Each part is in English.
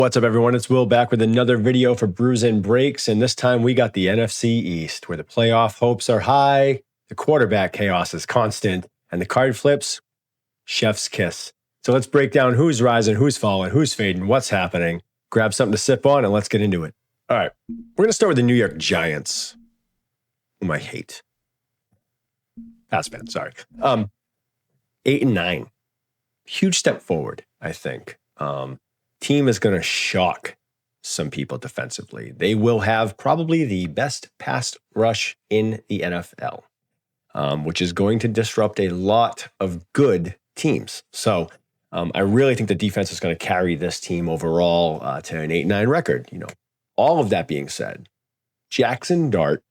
What's up, everyone? It's Will back with another video for Brews and Breaks, and this time we got the NFC East, where the playoff hopes are high, the quarterback chaos is constant, and the card flips, chef's kiss. So let's break down who's rising, who's falling, who's fading, what's happening. Grab something to sip on, and let's get into it. All right, we're going to start with the New York Giants, whom I hate. Pass fan, sorry. 8-9. Huge step forward, I think. Team is going to shock some people defensively. They will have probably the best pass rush in the NFL, which is going to disrupt a lot of good teams. So I really think the defense is going to carry this team overall to an 8-9 record. All of that being said, Jackson Dart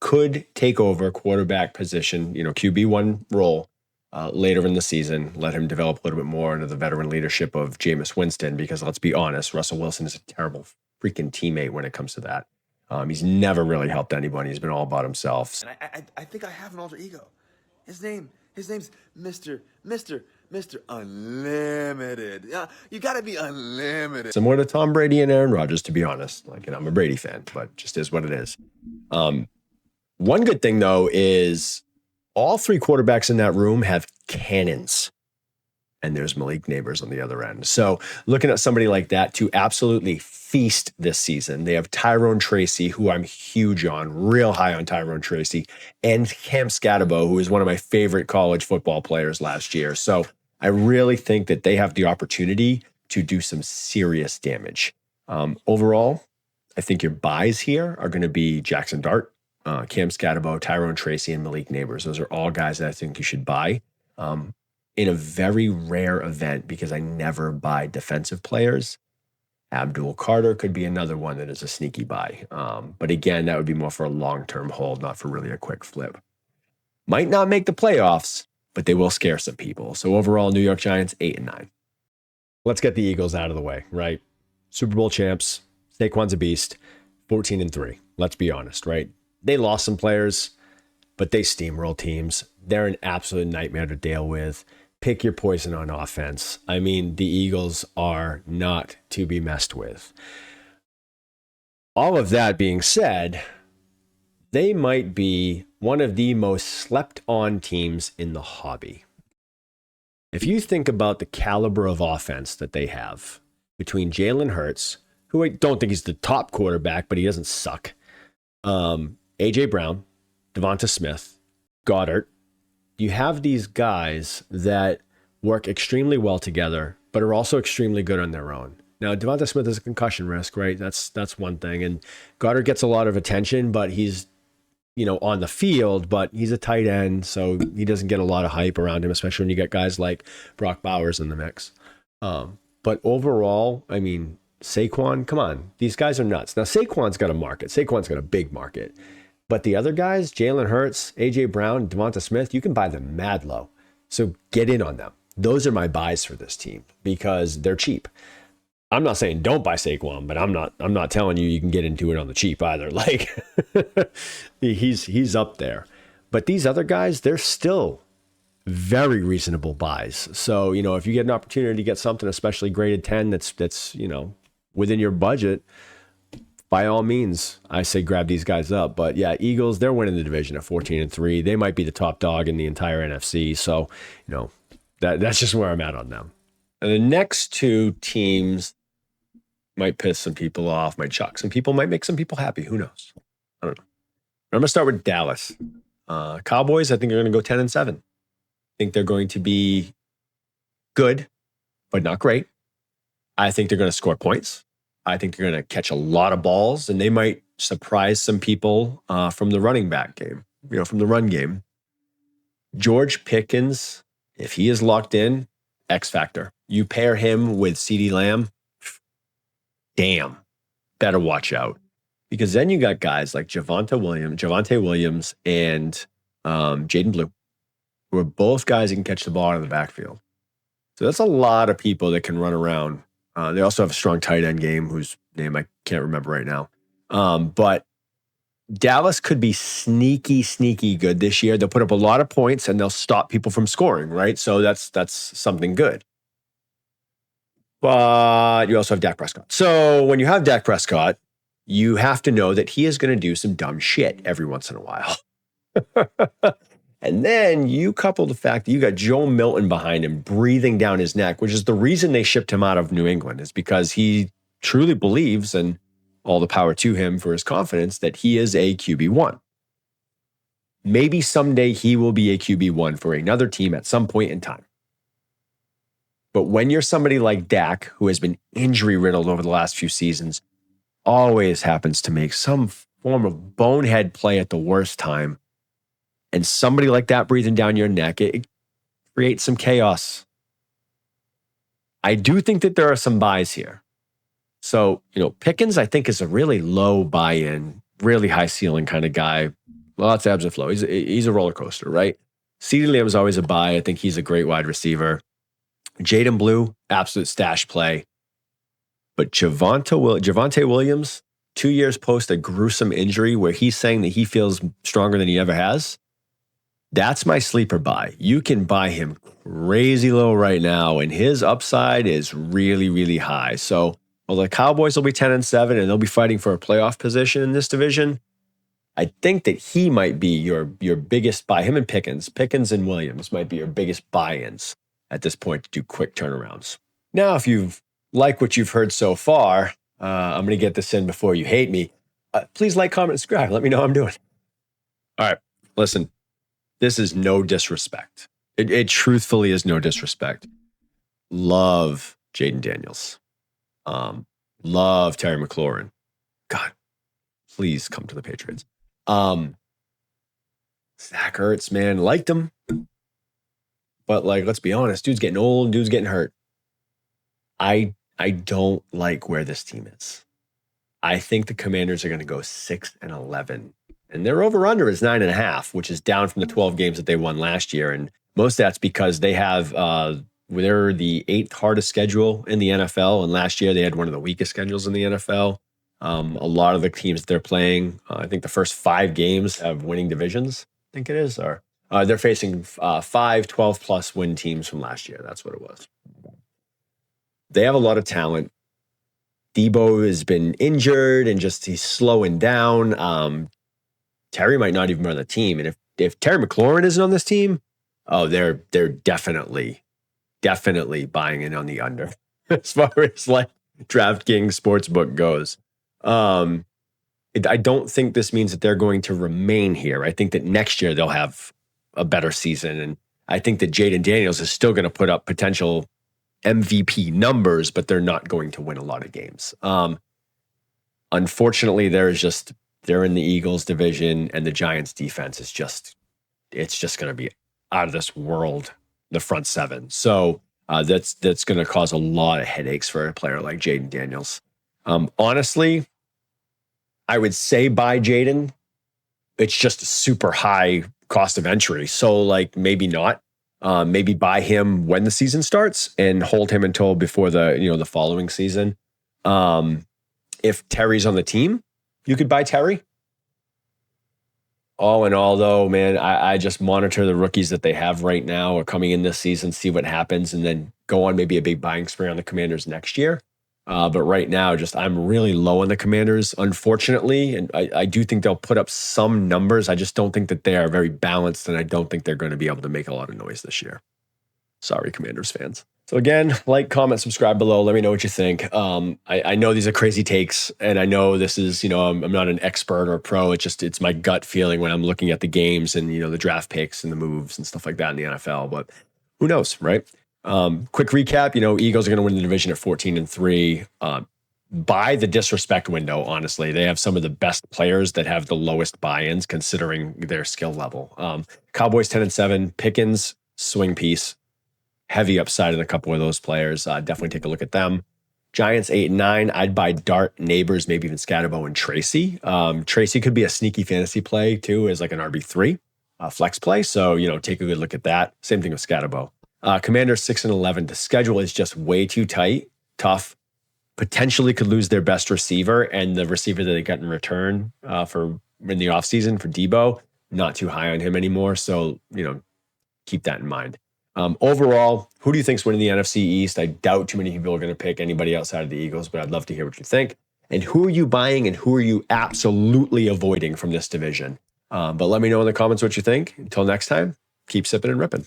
could take over quarterback position, QB1 role later in the season, let him develop a little bit more under the veteran leadership of Jameis Winston, because let's be honest, Russell Wilson is a terrible freaking teammate when it comes to that. He's never really helped anybody. He's been all about himself. And I think I have an alter ego. His name's Mr. Unlimited. You gotta be unlimited. Similar to Tom Brady and Aaron Rodgers, to be honest. I'm a Brady fan, but just is what it is. One good thing, though, is all three quarterbacks in that room have cannons, and there's Malik Nabers on the other end. So looking at somebody like that to absolutely feast this season, they have Tyrone Tracy, who I'm huge on, real high on Tyrone Tracy, and Cam Scatterbo, who is one of my favorite college football players last year. So I really think that they have the opportunity to do some serious damage. Overall, I think your buys here are going to be Jackson Dart, Cam Scatterbo, Tyrone Tracy, and Malik Nabers. Those are all guys that I think you should buy in a very rare event, because I never buy defensive players. Abdul Carter could be another one that is a sneaky buy. But again, that would be more for a long-term hold, not for really a quick flip. Might not make the playoffs, but they will scare some people. So overall, New York Giants, 8-9. Let's get the Eagles out of the way, right? Super Bowl champs, Saquon's a beast, 14-3. Let's be honest, right? They lost some players, but they steamroll teams. They're an absolute nightmare to deal with. Pick your poison on offense. I mean, the Eagles are not to be messed with. All of that being said, they might be one of the most slept on teams in the hobby. If you think about the caliber of offense that they have between Jalen Hurts, who I don't think he's the top quarterback, but he doesn't suck, A.J. Brown, Devonta Smith, Goddard, you have these guys that work extremely well together, but are also extremely good on their own. Now, Devonta Smith is a concussion risk, right? That's one thing. And Goddard gets a lot of attention, but he's, on the field, but he's a tight end, so he doesn't get a lot of hype around him, especially when you get guys like Brock Bowers in the mix. But overall, I mean, Saquon, come on, these guys are nuts. Now, Saquon's got a market. Saquon's got a big market. But the other guys, Jalen Hurts, A.J. Brown, Devonta Smith, you can buy them mad low. So get in on them. Those are my buys for this team because they're cheap. I'm not saying don't buy Saquon, but I'm not telling you can get into it on the cheap either. Like he's up there. But these other guys, they're still very reasonable buys. So, if you get an opportunity to get something, especially graded 10, that's within your budget, by all means, I say grab these guys up. But yeah, Eagles, they're winning the division at 14-3. They might be the top dog in the entire NFC. So, that's just where I'm at on them. And the next two teams might piss some people off, might shock some people, might make some people happy. Who knows? I don't know. I'm going to start with Dallas. Cowboys, I think are going to go 10-7. I think they're going to be good, but not great. I think they're going to score points. I think they're going to catch a lot of balls, and they might surprise some people from the running back game, from the run game. George Pickens, if he is locked in, X factor. You pair him with CeeDee Lamb, damn, better watch out. Because then you got guys like Javonte Williams and Jayden Blue, who are both guys that can catch the ball out of the backfield. So that's a lot of people that can run around. They also have a strong tight end game, whose name I can't remember right now. But Dallas could be sneaky good this year. They'll put up a lot of points and they'll stop people from scoring, right? So that's something good. But you also have Dak Prescott. So when you have Dak Prescott, you have to know that he is going to do some dumb shit every once in a while. And then you couple the fact that you got Joe Milton behind him breathing down his neck, which is the reason they shipped him out of New England, is because he truly believes, and all the power to him for his confidence, that he is a QB1. Maybe someday he will be a QB1 for another team at some point in time. But when you're somebody like Dak, who has been injury riddled over the last few seasons, always happens to make some form of bonehead play at the worst time, and somebody like that breathing down your neck, it creates some chaos. I do think that there are some buys here. So, Pickens, I think, is a really low buy-in, really high ceiling kind of guy. Lots of ebbs and flow. He's a roller coaster, right? CeeDee Lamb's always a buy. I think he's a great wide receiver. Jayden Blue, absolute stash play. But Javonte Williams, 2 years post a gruesome injury where he's saying that he feels stronger than he ever has, that's my sleeper buy. You can buy him crazy low right now, and his upside is really, really high. So, the Cowboys will be 10-7, and they'll be fighting for a playoff position in this division. I think that he might be your biggest buy. Him and Pickens and Williams might be your biggest buy-ins at this point to do quick turnarounds. Now, if you've liked what you've heard so far, I'm going to get this in before you hate me. Please like, comment, and subscribe. Let me know how I'm doing. All right, listen. This is no disrespect. It truthfully is no disrespect. Love Jayden Daniels. Love Terry McLaurin. God, please come to the Patriots. Zach Ertz, man, liked him. But let's be honest, dude's getting old, dude's getting hurt. I don't like where this team is. I think the Commanders are going to go 6-11. And their over-under is 9.5, which is down from the 12 games that they won last year. And most of that's because they have, they're the 8th hardest schedule in the NFL. And last year they had one of the weakest schedules in the NFL. A lot of the teams that they're playing, I think the first 5 games have winning divisions, I think it is. Or they're facing 5 12-plus win teams from last year. That's what it was. They have a lot of talent. Debo has been injured and he's slowing down. Terry might not even run the team. And if Terry McLaurin isn't on this team, they're definitely buying in on the under as far as DraftKings Sportsbook goes. I don't think this means that they're going to remain here. I think that next year they'll have a better season. And I think that Jayden Daniels is still going to put up potential MVP numbers, but they're not going to win a lot of games. Unfortunately, they're in the Eagles division, and the Giants defense is it's just going to be out of this world, the front seven. So that's going to cause a lot of headaches for a player like Jayden Daniels. Honestly, I would say buy Jayden. It's just a super high cost of entry. So maybe not. Maybe buy him when the season starts and hold him until before the following season. If Terry's on the team, you could buy Terry. All in all, though, man, I just monitor the rookies that they have right now or coming in this season, see what happens, and then go on maybe a big buying spree on the Commanders next year. But right now, I'm really low on the Commanders, unfortunately. And I do think they'll put up some numbers. I just don't think that they are very balanced, and I don't think they're going to be able to make a lot of noise this year. Sorry, Commanders fans. So again, like, comment, subscribe below. Let me know what you think. I know these are crazy takes, and I know this is, I'm not an expert or a pro. It's my gut feeling when I'm looking at the games and, the draft picks and the moves and stuff like that in the NFL. But who knows, right? Quick recap, Eagles are going to win the division at 14-3. By the disrespect window, honestly, they have some of the best players that have the lowest buy-ins considering their skill level. Cowboys 10-7, Pickens, swing piece. Heavy upside in a couple of those players. Definitely take a look at them. Giants 8-9. I'd buy Dart, Nabers, maybe even Scatterbo and Tracy. Tracy could be a sneaky fantasy play too, as an RB3 flex play. So, take a good look at that. Same thing with Scatterbo. Commanders 6-11. The schedule is just way too tight, tough. Potentially could lose their best receiver, and the receiver that they got in return for in the offseason for Debo, not too high on him anymore. So, keep that in mind. Overall, who do you think's winning the NFC East? I doubt too many people are going to pick anybody outside of the Eagles, but I'd love to hear what you think. And who are you buying and who are you absolutely avoiding from this division? But let me know in the comments what you think. Until next time, keep sipping and ripping.